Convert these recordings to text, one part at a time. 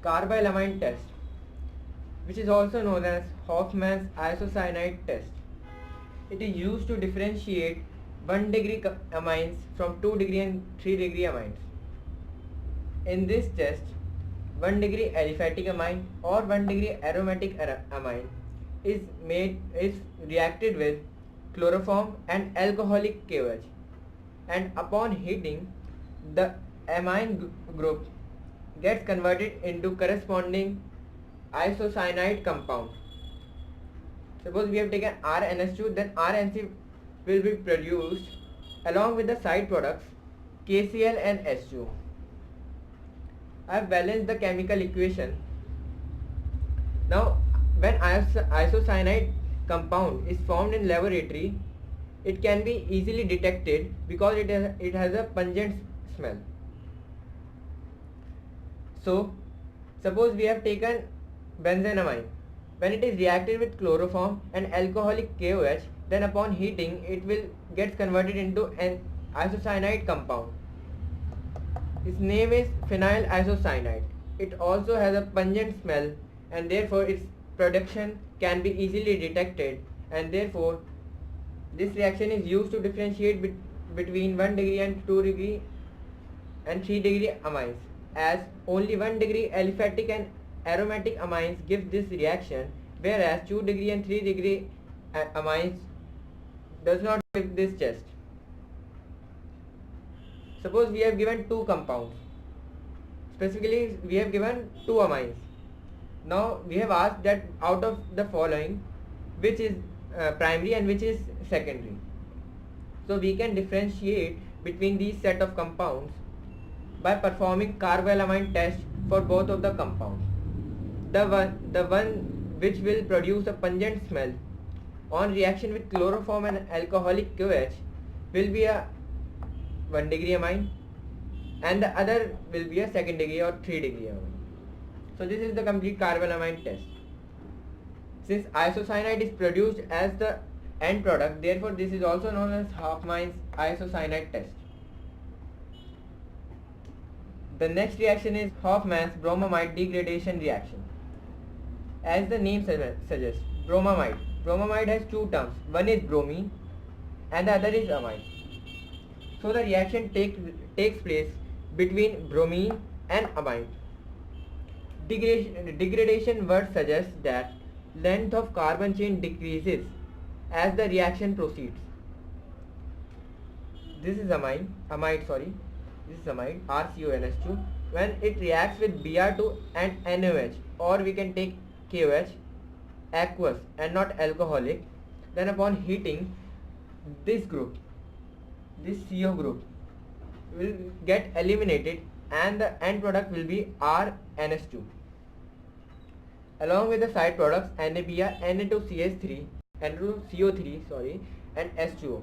Carbylamine test, which is also known as Hoffman's isocyanide test. It is used to differentiate 1 degree amines from 2 degree and 3 degree amines. In this test, 1 degree aliphatic amine or 1 degree aromatic amine is reacted with chloroform and alcoholic KOH, and upon heating, the amine group gets converted into corresponding isocyanide compound. Suppose we have taken RNS2, then RNC will be produced along with the side products KCl and H2. I have balanced the chemical equation. Now, when isocyanide compound is formed in laboratory, it can be easily detected because it has a pungent smell. So, suppose we have taken benzenamine. When it is reacted with chloroform and alcoholic KOH, then upon heating, it will get converted into an isocyanide compound. Its name is phenyl isocyanide. It also has a pungent smell, and therefore its production can be easily detected, and therefore this reaction is used to differentiate between 1 degree and 2 degree and 3 degree amines, as only 1 degree aliphatic and aromatic amines give this reaction, whereas 2 degree and 3 degree amines does not give this test. Suppose we have given two compounds. Specifically, we have given two amines. Now we have asked that out of the following, which is primary and which is secondary. So we can differentiate between these set of compounds by performing carbylamine test for both of the compounds. The one which will produce a pungent smell on reaction with chloroform and alcoholic KOH will be a 1 degree amine, and the other will be a 2nd degree or 3 degree amine. So this is the complete carbylamine test. Since isocyanide is produced as the end product, therefore this is also known as Hoffman's isocyanide test. The next reaction is Hoffman's bromamide degradation reaction. As the name suggests, bromamide. Bromamide has two terms. One is bromine and the other is amine. So the reaction takes place between bromine and amine. Degradation word suggests that length of carbon chain decreases as the reaction proceeds. This is amide, this is amide, RCONS2. When it reacts with Br2 and NaOH, or we can take KOH, aqueous and not alcoholic, then upon heating, this group, this CO group will get eliminated and the end product will be RNS2 along with the side products NaBr, Na2CS3, Na2CO3 and H2O.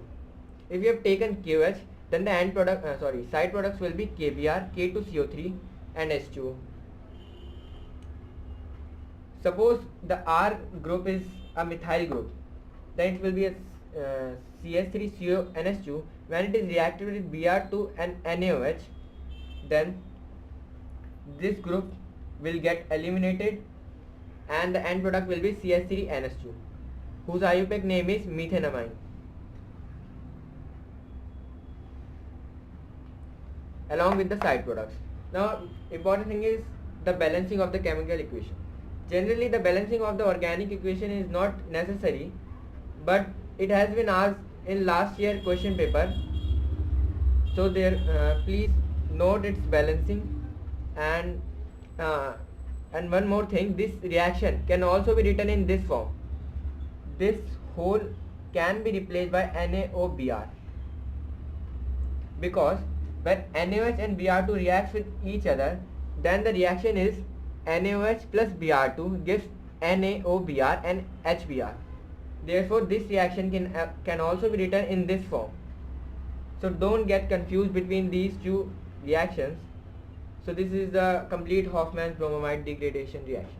If you have taken KOH, then the end product side products will be KBr, K2CO3 and H2O. Suppose the R group is a methyl group, then it will be a CS3CONS2. When it is reacted with Br2 and NaOH, then this group will get eliminated and the end product will be CS3NS2, whose IUPAC name is methenamine. Along with the side products. Now, important thing is the balancing of the chemical equation. Generally, the balancing of the organic equation is not necessary, but it has been asked in last year question paper. So there, please note its balancing. And one more thing, this reaction can also be written in this form. This whole can be replaced by NaOBr, because when NaOH and Br2 reacts with each other, then the reaction is NaOH plus Br2 gives NaOBr and HBr. Therefore, this reaction can also be written in this form. So don't get confused between these two reactions. So this is the complete Hoffman's bromamide degradation reaction.